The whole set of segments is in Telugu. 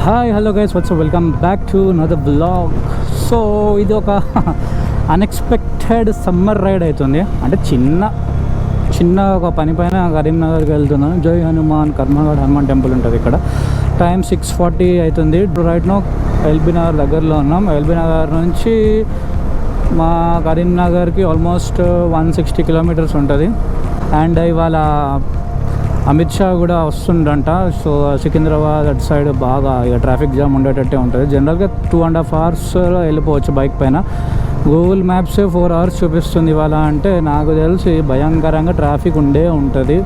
Hi hello guys what's welcome back to another blog. So ఇది ఒక అన్ఎక్స్పెక్టెడ్ సమ్మర్ రైడ్ అవుతుంది. అంటే చిన్న ఒక పని పైన కరీంనగర్కి వెళ్తున్నాను. జై హనుమాన్ కర్మగఢ్ హనుమాన్ టెంపుల్ ఉంటుంది ఇక్కడ. టైం 6:40 అవుతుంది. రైట్ నో ఎల్బీ నగర్ దగ్గరలో ఉన్నాం. ఎల్బీ నగర్ నుంచి మా కరీంనగర్కి ఆల్మోస్ట్ 160 కిలోమీటర్స్ ఉంటుంది. అండ్ ఇవాళ అమిత్ షా కూడా వస్తుండంట. సో సికింద్రాబాద్ అటు సైడ్ బాగా ఇక ట్రాఫిక్ జామ్ ఉండేటట్టే ఉంటుంది. జనరల్గా 2.5 hours వెళ్ళిపోవచ్చు బైక్ పైన. గూగుల్ మ్యాప్స్ 4 hours చూపిస్తుంది ఇవాళ. అంటే నాకు తెలిసి భయంకరంగా ట్రాఫిక్ ఉండే ఉంటుంది.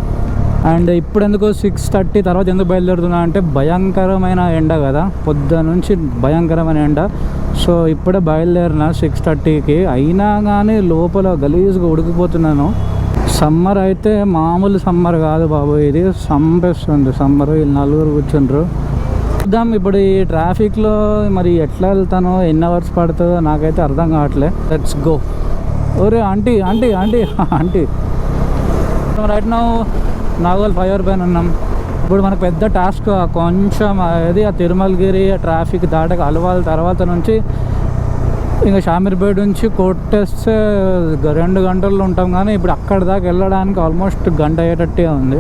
అండ్ ఇప్పుడు ఎందుకు 6:30 తర్వాత ఎందుకు బయలుదేరుతున్నా అంటే భయంకరమైన ఎండ కదా, పొద్దున నుంచి భయంకరమైన ఎండ. సో ఇప్పుడే బయలుదేరిన 6:30కి, అయినా కానీ లోపల గలీజ్గా ఉడికిపోతున్నాను. సమ్మర్ అయితే మామూలు సమ్మర్ కాదు బాబు, ఇది సంపేస్తుంది సమ్మర్. వీళ్ళు నలుగురు కూర్చుండ్రు. చూద్దాం ఇప్పుడు ఈ ట్రాఫిక్లో మరి ఎట్లా వెళ్తానో, ఎన్ని అవర్స్ పడుతుందో నాకైతే అర్థం కావట్లేదు. Let's go. ఒరే aunty aunty aunty aunty right now Nagole flyover పైన ఉన్నాం. ఇప్పుడు మనకు పెద్ద టాస్క్ కొంచెం అది ఆ తిరుమలగిరి ట్రాఫిక్ దాటక అలవాల తర్వాత నుంచి ఇంకా షామీర్పేట నుంచి కొట్టేస్తే 2 గంటల్లో ఉంటాం. కానీ ఇప్పుడు అక్కడ దాకా వెళ్ళడానికి ఆల్మోస్ట్ గంట అయ్యేటట్టే ఉంది.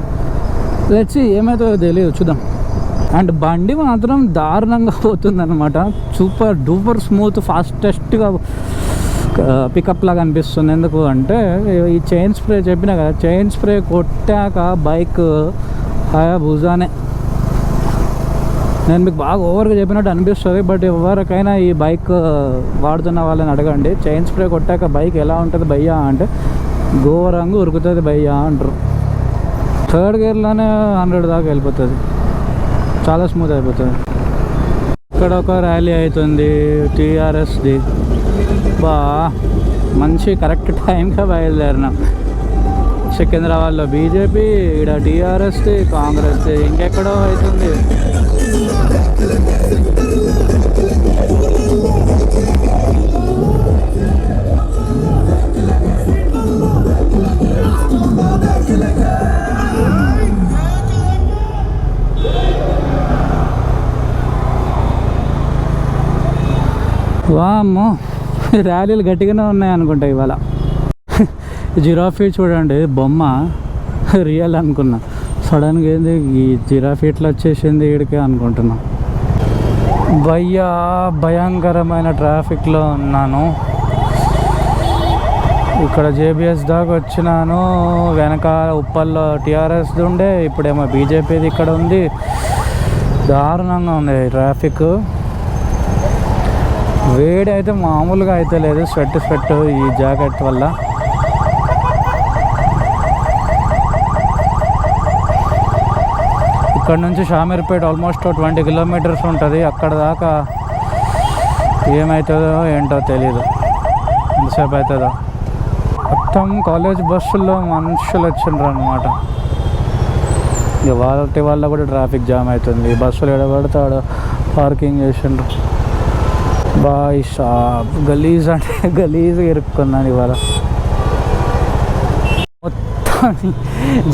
లెట్స్ ఏమవుతుందో తెలియదు, చూద్దాం. అండ్ బండి మాత్రం దారుణంగా పోతుందన్నమాట. సూపర్ డూపర్ స్మూత్ ఫాస్టెస్ట్గా పికప్ లాగా అనిపిస్తుంది. ఎందుకు అంటే ఈ చైన్ స్ప్రే చెప్పినా కదా, చైన్ స్ప్రే కొట్టాక బైక్ హయాబుజానే. నేను మీకు బాగా ఓవర్గా చెప్పినట్టు అనిపిస్తుంది, బట్ ఎవరికైనా ఈ బైక్ వాడుతున్న వాళ్ళని అడగండి, చైన్ స్ప్రే కొట్టాక బైక్ ఎలా ఉంటుంది భయ్యా అంటే ఘోరంగా ఉరుకుతుంది భయ్యా అంటారు. 3rd గేర్లోనే 100 దాకా వెళ్ళిపోతుంది, చాలా స్మూత్ అయిపోతుంది. ఇక్కడ ఒక ర్యాలీ అవుతుంది టీఆర్ఎస్ది. మంచి కరెక్ట్ టైంగా బయలుదేరినాం. సికింద్రాబాద్లో బీజేపీ, ఇక్కడ టీఆర్ఎస్ది, కాంగ్రెస్ది, ఇంకెక్కడో అవుతుంది. వామ్మో ర్యాలీలు గట్టిగానే ఉన్నాయి అనుకుంటా ఇవాళ. జిరాఫీ చూడండి బొమ్మ, రియల్ అనుకున్నా. సడన్గా ఏంది ఈ జిరాఫీ ఇట్లా వచ్చేసింది ఈడికే అనుకుంటున్నా. భయంకరమైన ట్రాఫిక్లో ఉన్నాను. ఇక్కడ జేబీఎస్ దాకా వచ్చినాను. వెనకాల ఉప్పల్లో టీఆర్ఎస్ది ఉండే, ఇప్పుడేమో బీజేపీది ఇక్కడ ఉంది. దారుణంగా ఉంది ట్రాఫిక్. వేడి అయితే మామూలుగా అయితే లేదు, స్వెట్ ఈ జాకెట్ వల్ల. ఇక్కడ నుంచి షామీర్పేట ఆల్మోస్ట్ 20 కిలోమీటర్స్ ఉంటుంది. అక్కడ దాకా ఏమవుతుందో ఏంటో తెలీదు, ఎంతసేపు అవుతుందో. మొత్తం కాలేజ్ బస్సుల్లో మనుషులు వచ్చిండ్రు అనమాట. ఇక వాటి వల్ల కూడా ట్రాఫిక్ జామ్ అవుతుంది. బస్సులు ఎడబడతాడు పార్కింగ్ చేసిండ్రు. బాయ్ షాప్ గలీజ్ అంటే గలీజ్గా ఇరుక్కున్నాను ఇవాళ. మొత్తం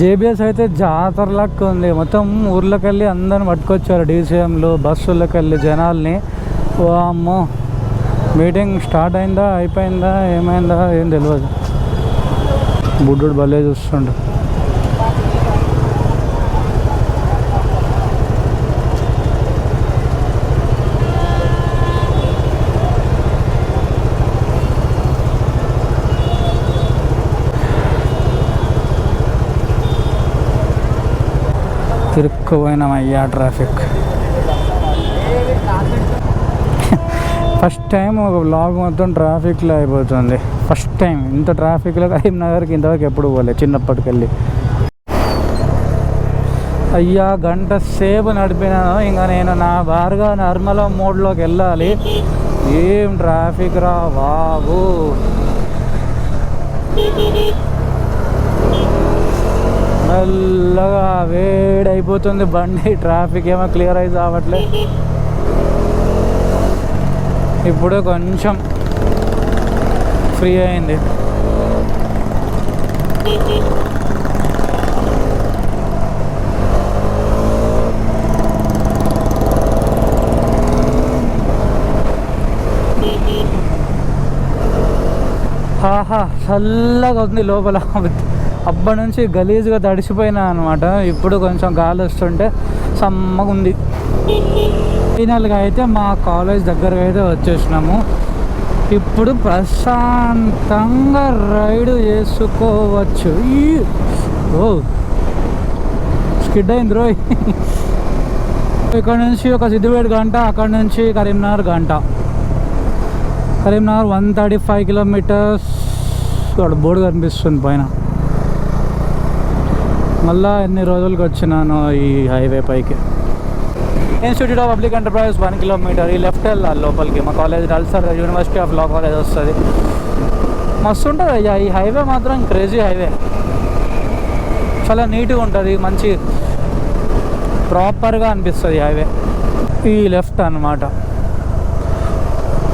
జేబీఎస్ అయితే జాతరలాగా ఉంది. మొత్తం ఊర్లోకి వెళ్ళి అందరిని పట్టుకొచ్చారు డీసీఎంలు, బస్సుల్లోకి వెళ్ళి జనాల్ని. అమ్మో మీటింగ్ స్టార్ట్ అయిందా అయిపోయిందా ఏమైందా ఏం తెలియదు. బుడ్డుడు భలే చూస్తుండు. తిరుక్కుపోయినామయ్యా ట్రాఫిక్. ఫస్ట్ టైం ఒక వ్లాగ్ మొత్తం ట్రాఫిక్లో అయిపోతుంది. ఫస్ట్ టైం ఇంత ట్రాఫిక్లో కరీంనగర్కి ఇంతవరకు ఎప్పుడు పోలే చిన్నప్పటికెళ్ళి. అయ్యా గంట సేపు నడిపినాను. ఇంకా నేను నా బారుగా నార్మల్ మోడ్లోకి వెళ్ళాలి. ఏం ట్రాఫిక్ రా బాబు. మెల్లగా వేడైపోతుంది బండి. ట్రాఫిక్ ఏమో క్లియర్ అయితే రావట్లే. ఇప్పుడు కొంచెం ఫ్రీ అయింది. ఆహా చల్లగా ఉంది లోపల. అప్పటి నుంచి గలీజ్గా తడిసిపోయినా అనమాట. ఇప్పుడు కొంచెం గాలి వస్తుంటే సమ్మగా ఉంది. ఫైనల్గా అయితే మా కాలేజ్ దగ్గరగా అయితే వచ్చేసినాము. ఇప్పుడు ప్రశాంతంగా రైడ్ చేసుకోవచ్చు. ఓ స్కిడ్ అయింది రోయ్. ఇక్కడ నుంచి ఒక సిద్దిపేట గంట, అక్కడ నుంచి కరీంనగర్ గంట. కరీంనగర్ 135 కిలోమీటర్స్. అక్కడ బోర్డు కనిపిస్తుంది పైన. మళ్ళా ఎన్ని రోజులకి వచ్చినాను ఈ హైవే పైకి. Institute of public enterprise 1 kilometre. ఈ లెఫ్ట్ వెళ్ళాలి లోపలికి. మా college NALSAR university of law college వస్తుంది. మస్తు ఉంటుంది అయ్యా ఈ హైవే మాత్రం. క్రేజీ హైవే, చాలా నీట్గా ఉంటుంది, మంచి ప్రాపర్గా అనిపిస్తుంది హైవే. ఈ లెఫ్ట్ అనమాట.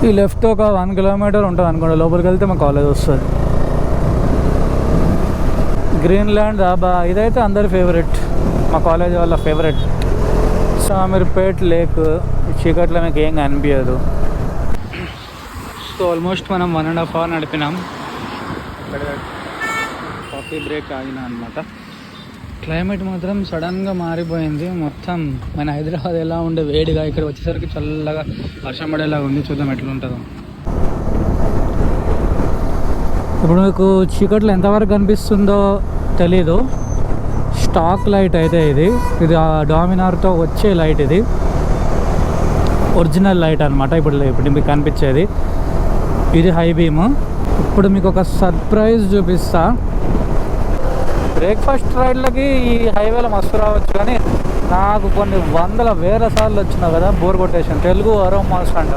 ఈ లెఫ్ట్ ఒక 1 కిలోమీటర్ ఉంటుంది అనుకోండి. లోపలికి వెళ్తే మా కాలేజ్ వస్తుంది. గ్రీన్లాండ్ దాబా ఇదైతే అందరి ఫేవరెట్, మా కాలేజ్ వాళ్ళ ఫేవరెట్. సామీర్పేట్ లేక్ చీకట్లో మీకు ఏం కనిపించదు. సో ఆల్మోస్ట్ మనం 1.5 hour నడిపినాం. కాఫీ బ్రేక్ ఆగినా అనమాట. క్లైమేట్ మాత్రం సడన్గా మారిపోయింది మొత్తం. మన హైదరాబాద్ ఎలా ఉండే వేడిగా ఇక్కడ వచ్చేసరికి చల్లగా వర్షం పడేలాగా ఉంది. చూద్దాం ఎట్లుంటుందో. ఇప్పుడు మీకు చీకట్లో ఎంతవరకు కనిపిస్తుందో తెలీదు. స్టాక్ లైట్ అయితే ఇది డామినార్తో వచ్చే లైట్. ఇది ఒరిజినల్ లైట్ అనమాట. ఇప్పుడు మీకు కనిపించేది ఇది హై బీమ్. ఇప్పుడు మీకు ఒక సర్ప్రైజ్ చూపిస్తా. బ్రేక్ఫాస్ట్ రైడ్లకి ఈ హైవేలో మస్తు రావచ్చు, కానీ నాకు కొన్ని వేల సార్లు వచ్చినా కదా బోర్ కొటేషన్. తెలుగు అరోమాస్ అంట.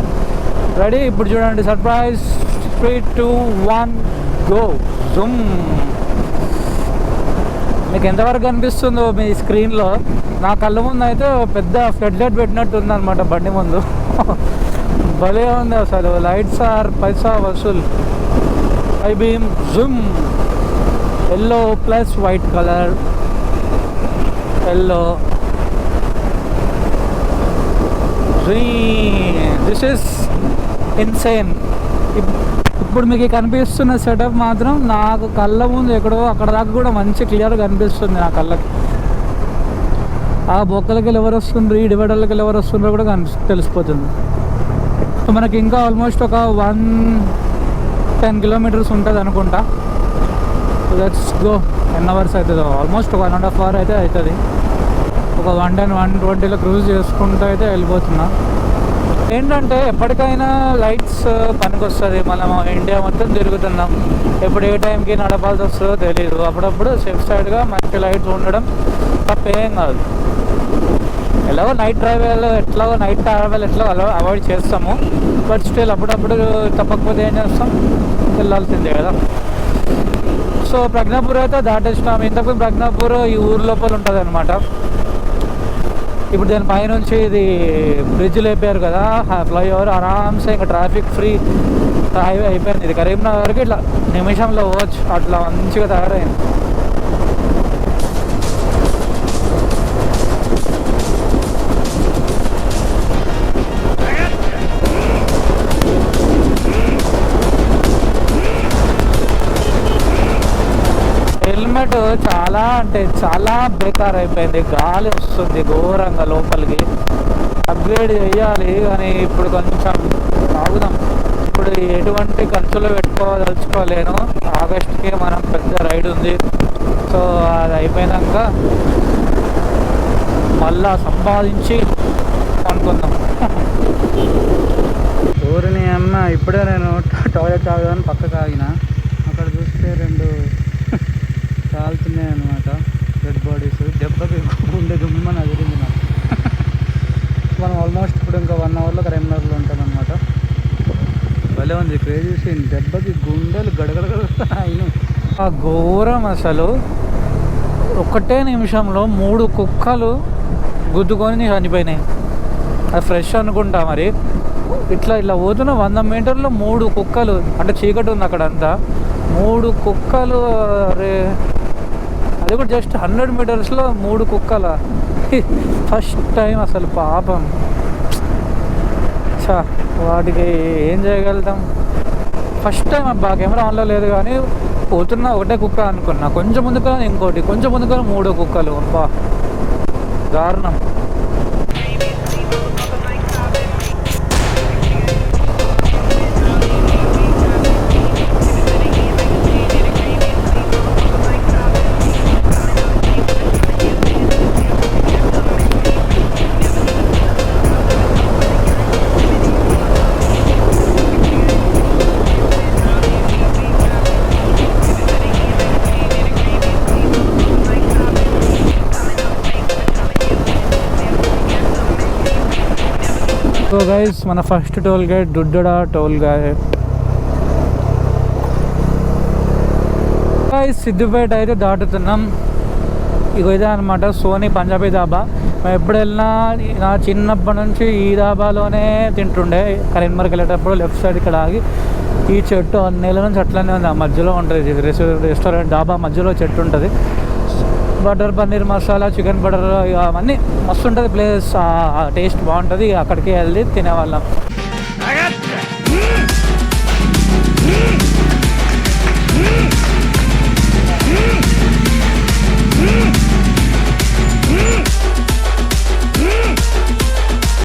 రెడీ? ఇప్పుడు చూడండి సర్ప్రైజ్. 3, 2, 1 గో. జూమ్. మీకు ఎంతవరకు కనిపిస్తుందో మీ స్క్రీన్లో, నా కళ్ళ ముందు అయితే పెద్ద ఫ్లడ్ లైట్ పెట్టినట్టు ఉందన్నమాట బండి ముందు. భలే ఉంది అసలు. లైట్స్ ఆర్ పైసా వసూల్. High beam zoom. Yellow plus white colour. Yellow this is insane. ఇప్పుడు మీకు కనిపిస్తున్న సెటప్ మాత్రం నాకు కళ్ళ ముందు ఎక్కడో అక్కడ దాకా కూడా మంచి క్లియర్గా కనిపిస్తుంది నా కళ్ళకి. ఆ బొక్కలకి ఎవరు వస్తుండ్రు, ఈ డివైడర్లకి ఎవరు వస్తుండ్రో కూడా తెలిసిపోతుంది. సో మనకి ఇంకా ఆల్మోస్ట్ ఒక 110 కిలోమీటర్స్ ఉంటుంది అనుకుంటా. Let's go. 10 hours అవుతుంది. ఆల్మోస్ట్ 1.5 hour అయితే అవుతుంది. ఒక 110, 120లో క్రూజ్ చేసుకుంటూ అయితే వెళ్ళిపోతున్నా. ఏంటంటే ఎప్పటికైనా లైట్స్ పనికి వస్తుంది. మనం ఇండియా మొత్తం తిరుగుతున్నాం. ఎప్పుడు ఏ టైంకి నడపాల్సి వస్తుందో తెలియదు. అప్పుడప్పుడు సేఫ్ సైడ్గా మంచి లైట్స్ ఉండడం తప్పేం కాదు. ఎలాగో నైట్ ట్రావెల్ ఎట్లాగో అవాయిడ్ చేస్తాము. బట్ స్టిల్ అప్పుడప్పుడు తప్పకపోతే ఏం చేస్తాం, వెళ్ళాల్సిందే కదా. సో ప్రజ్ఞాపూర్ అయితే దాటేసినాం. ఇంతకు ప్రజ్ఞాపూర్ ఈ ఊరు లోపల ఉంటుంది అనమాట. ఇప్పుడు దాని పైనుంచి ఇది బ్రిడ్జ్ లేపారు కదా, ఫ్లైఓవర్. ఆరామ్సే ఇంకా ట్రాఫిక్ ఫ్రీ హైవే అయిపోయింది. ఇది కరీంనగర్కి ఇట్లా నిమిషంలో పోవచ్చు, అట్లా మంచిగా తయారైంది. హెల్మెట్ చాలా అంటే చాలా బేకార్ అయిపోయింది. గాలి వస్తుంది ఘోరంగా లోపలికి. అప్గ్రేడ్ చేయాలి, కానీ ఇప్పుడు కొంచెం ఆగుదాం. ఇప్పుడు ఎటువంటి ఖర్చులు పెట్టుకోదలుచుకోలేను. ఆగస్ట్కి మనం పెద్ద రైడ్ ఉంది. సో అది అయిపోయినాక మళ్ళా సంపాదించి అనుకుందాం. ఊరిని అమ్మ. ఇప్పుడే నేను టాయిలెట్ ఆగుదామని పక్కకు ఆగిన. అక్కడ చూస్తే 2 కాలుతున్నాయి అనమాట డెడ్ బాడీస్. దెబ్బకి గుండె దుమ్మని అదిరింది నాకు. మనం ఆల్మోస్ట్ ఇప్పుడు ఇంకా 1 hourలో కరీంనగర్లో ఉంటాం అనమాట. భలే ఉంది, క్రేజీ సీన్. దెబ్బకి గుండెలు గడగడగడ అయినాయి. ఆ ఘోరం అసలు. ఒక్కటే నిమిషంలో 3 కుక్కలు గుద్దుకొని చనిపోయినాయి. అది ఫ్రెష్ అనుకుంటా మరి. ఇట్లా పోతున్న 100 మీటర్లో 3 కుక్కలు. అంటే చీకటి ఉంది అక్కడ అంతా. 3 కుక్కలు. అరే అది కూడా జస్ట్ 100 మీటర్స్లో 3 కుక్కల. ఫస్ట్ టైం అసలు. పాపం. వాటికి ఏం చేయగలుగుతాం. ఫస్ట్ టైం అబ్బా కెమెరా ఆన్లో లేదు కానీ పోతున్నా ఒకటే కుక్క అనుకున్నా, కొంచెం ముందుగా ఇంకోటి, కొంచెం ముందుగా 3 కుక్కలు. అబ్బా దారుణం. సో గైస్ మన first toll gate Duddeda toll gate. Guys Siddipet అయితే దాటుతున్నాం. ఇగో ఇదే అనమాట సోనీ పంజాబీ దాబా. మేము ఎప్పుడు వెళ్ళినా నా చిన్నప్పటి నుంచి ఈ దాబాలోనే తింటుండే. కరీంనగర్కి వెళ్ళేటప్పుడు లెఫ్ట్ సైడ్ ఇక్కడ ఆగి ఈ చెట్టు అన్నేళ్ళ నుంచి అట్లనే ఉంది, ఆ మధ్యలో ఉంటుంది రెస్టారెంట్ డాబా మధ్యలో చెట్టు ఉంటుంది. Butter paneer masala, chicken butter అవన్నీ మస్తు ఉంటుంది ప్లేస్, టేస్ట్ బాగుంటుంది. అక్కడికి వెళ్ళి తినేవాళ్ళం.